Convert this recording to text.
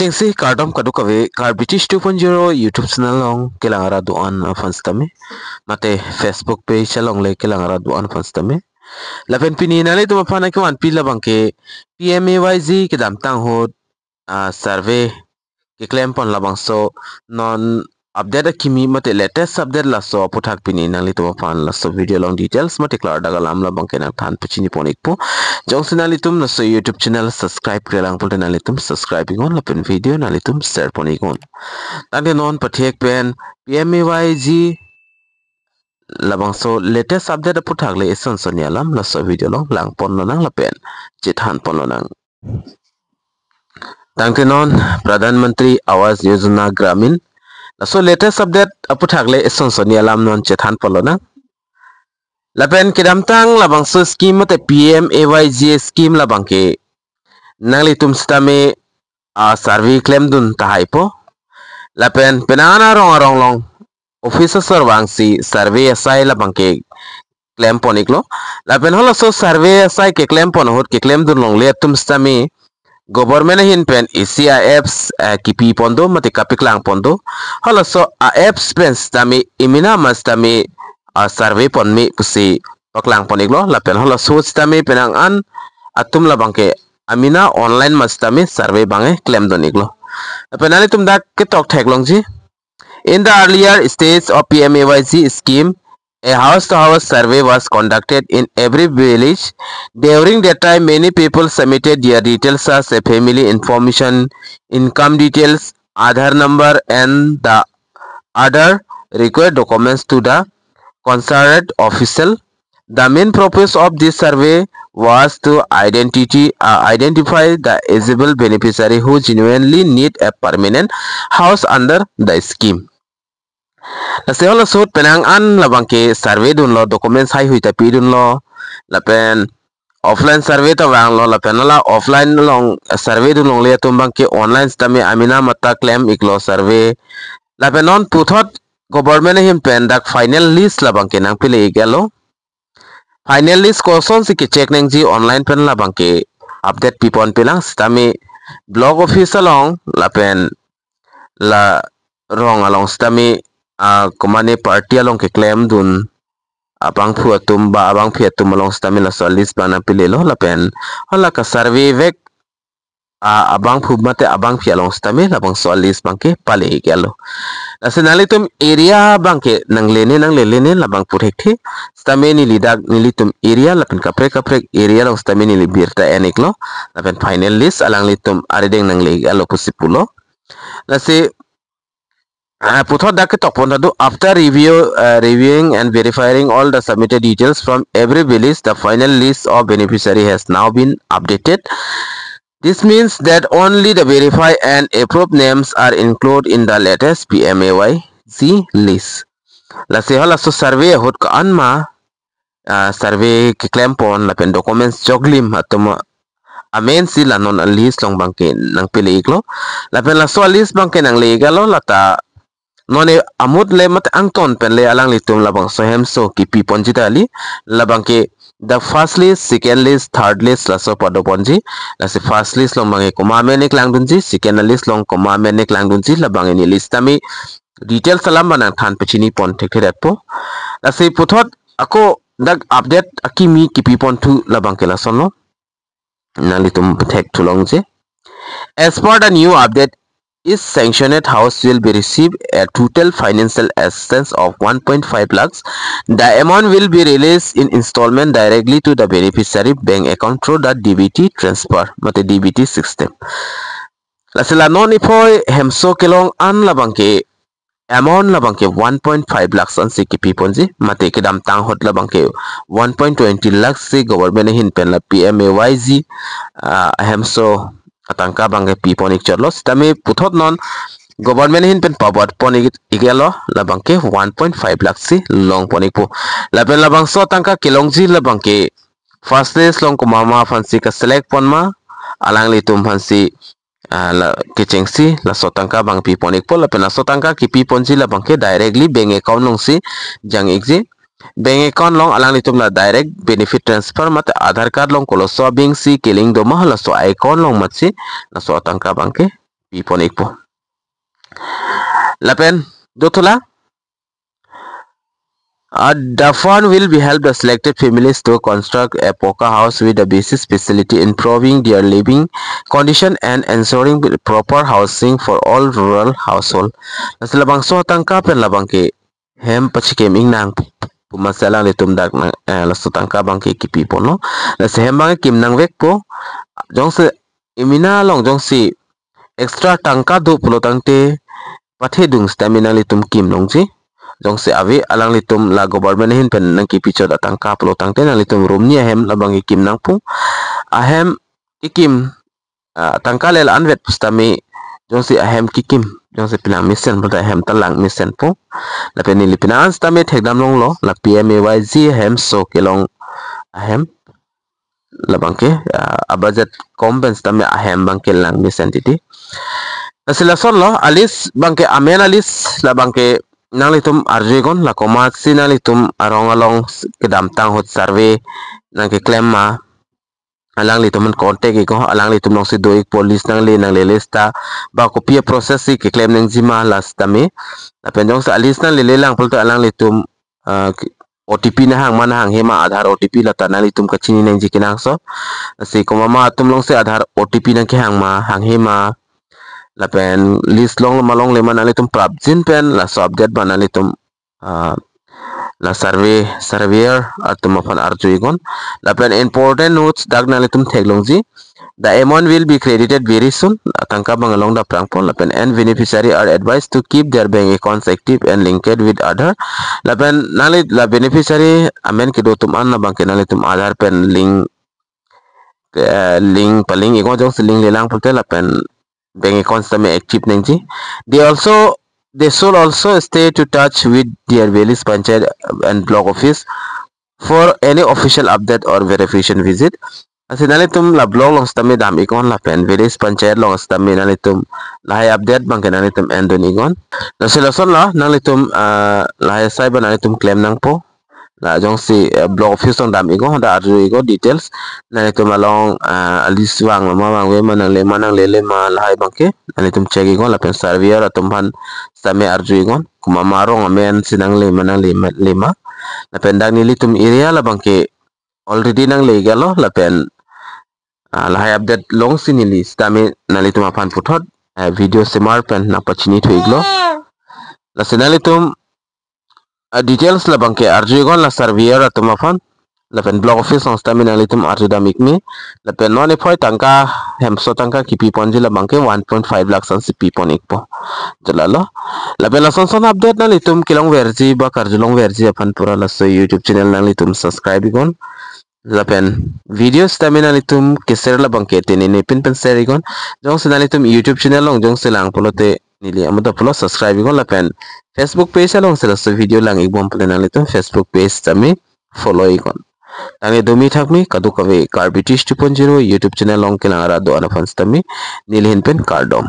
Kechengsi kardom kadukawe kar British 2.0 YouTube channel long kelangara doan fans tame mate Facebook page long le kelangara doan fans tame lapen pini nale tu mapana ke wan pila bangke PMAYZ ke dam tang hot survey ke claim pon labang so non update kimi mate latest update la so puthak pini nale tu mapana la so video long details mate klar daga lam la bangke na than puchini ponik po jong sinali tum na so YouTube channel subscribe krelang pol nale tum subscribing on lapen video nale tum share ponik on tante non pathek pen PMAYZ labang so latest update puthak le ison sonia lam la so video long lang pon lo nang lapen chithan pon lo nang tangte non Pradhan Mantri Awas Yojana Gramin la so latest update puthak le ison sonia lam non chithan pon lo nang lapen kidam tang labang so scheme te PMAYZ scheme labang ke nangli tum stame survey claim dun tahai po lapen penana rong long officer serwang si survey asai labang ke claim poniklo lapen holo so survey asai ke claim pon hot ke claim dun long le tum stame government hin pen ECIFs kipi pondo mate kapiklang pondo holo so AFs pen stame imina mastame survey pon mi pusi paklang poniklo lapen holo so stame penang an atum labang ke amina online mastame survey bange claim doniklo lapen ani tum dak ke tok thek long ji. In the earlier stage of PMAYZ scheme, a house-to-house survey was conducted in every village. During that time, many people submitted their details as a family information, income details, Aadhaar number, and the other required documents to the concerned official. The main purpose of this survey was to identify the eligible beneficiary who genuinely need a permanent house under the scheme. Nasi holo sut penang an labang ke survey dun lo documents hai hui tapi dun lo lapen offline survey to wang lo lapen la offline long survey dun long le tumbang ke online stame amina mata claim iklo survey lapen non puthot government him pen dak final list labang ke nang pile igalo final list ko son si ke check nang ji online pen labang ke update pipon pilang stame blog office long lapen la rong along stame kumane party along ke claim dun abang phuatum ba abang phiatum along stamina solis bana pilelo lapen hala ka survey vek abang phumate abang phialong stamina abang solis bangke pale gelo nasionali tum area bangke nang lene labang purekthi stameni lidak nilitum area lapen kaprek area long stameni libirta eniklo lapen final list alang litum arideng nang le gelo pusipulo nasi Puthot dak topon do after reviewing and verifying all the submitted details from every village, the final list of beneficiary has now been updated. This means that only the verified and approved names are included in the latest PMAYZ list. Lase hala so survey hot ka anma survey ke claim pon la pen documents joglim atuma amen si la non list long bangke nang pili iklo la pen la so list bangke nang legalo lata none amut le mat angton pen le alang litum labang so hem so ki pi ponji dali labang ke the first list second list third list la so pado ponji la se first list long bange koma mene klang dunji second list long koma mene klang dunji labang ni list tami detail salam banang than pechini pon thek thek po la se puthot ako dak update akimi ki pi pon thu labang ke la sono na litum thek thulong je as per the new update is sanctioned house will be receive a total financial assistance of 1.5 lakhs. The amount will be released in installment directly to the beneficiary bank account through the DBT transfer, mate DBT system. Lasila non ipoy hemso kelong an labangke amount labangke 1.5 lakhs an si kipi ponji mate kedam tang hot labangke 1.20 lakhs si government hin pen la PMAYZ hemso atangka bangke pi ponik chorlos tami puthot non government hin pen pawat ponik igelo labangke 1.5 lakh si long ponik pu lapen labang so tangka kilongji labangke first list long kumama fansi ka select ponma alang litum fansi la kechengsi la so tangka bang pi ponik po lapen la so tangka ki pi ponji labangke directly bank account long si jang exi bank account long alang litum la direct benefit transfer mat Aadhaar card long kolo so bing si kiling do ma la so icon long mat si la so tangka bangke pipon ikpo lapen dotula the fund will be help the selected families to construct a poka house with a basic facility, improving their living condition and ensuring proper housing for all rural household. Nasilabang so tangka pen labang ke hem pachikem ingnang pumasalang litum dak na laso tangka bang ke kipi po no. Nasi hem bang kim nang vek po jong se imina long jong si extra tangka do pulo tangte pathe dung stamina litum kim long ji. Jong se avi alang litum la government hin pen nang kipi cho datang ka plo tang te nang litum room ni hem labang ikim nang pu ahem ikim tangka lel anvet pustami jong se ahem kikim jong se pilang misen pada ahem talang misen pu la pen ni pinan stami thekdam long lo la PMAYG hem so kelong ahem labang ke a budget compens tami ahem bang kelang misen titi asila son lo alis bang ke amen alis labang ke nang litum arjegon la komat si nang litum arong along kedam tang hot survey nang ke claim ma alang litum kontek iko alang litum nong si doik police nang le lista ba kopia proses si ke claim nang jima last tami la penjong sa alis nang le lang pulto alang litum OTP na hang mana hang hema Aadhaar OTP la tanang litum kachini nang jikinang so si komama tum long se Aadhaar OTP nang ke hang ma hang hema la pen list long malong le mana litum prabjin pen la so update bana litum la surveyor atum aphan arjuigon la pen important notes dag na litum theglongji the amount will be credited very soon tangka bangalong da prangpon la pen and beneficiary are advised to keep their bank accounts active and linked with Aadhaar la pen nalit la beneficiary amen ke dotum an na bangke nalitum Aadhaar pen link paling iko jong link lelang pulte la pen bank accounts tame active nengji they should also stay to touch with their village panchayat and block office for any official update or verification visit asinalitum la block long stame dam ikon la pen village panchayat long stame nalitum lahay update bang nalitum endon ikon na sila son la nalitum lahay cyber nalitum claim nang po la jong si block office on dam igo da arju igo details na ito malong alis wang mawang we manang lele ma lahay bangke na itum check igo la pen surveyor atumhan same arju igo kumamarong amen sinang le manang lima la pen dag nilitum area la bangke already nang legalo la pen lahay update long sinili stame nalitum apan puthot video semar pen na pachini thuiglo la sinalitum details la bangke arjuigon la surveyor atumafan la pen block office সংস্থা minalitum arjudamik mi la pen non ephoi tangka hemso tangka kipi ponji la bangke 1.5 lakh san sipi ponik po jalalo la pen la son update na litum kilong verji ba karjulong verji apan pura la so YouTube channel na litum subscribe igon la pen videos tamina litum keser la bangke tenene pin share igon jong sinalitum YouTube channel long jong silang polote nili amuda pulo subscribe igon la pen Facebook page along sila so video lang ibom pala nang litum Facebook page tami follow ikon tangi dumi thakmi kadu kawe Car British 2.0 YouTube channel long kilang arado anafans tami nilhin pen cardom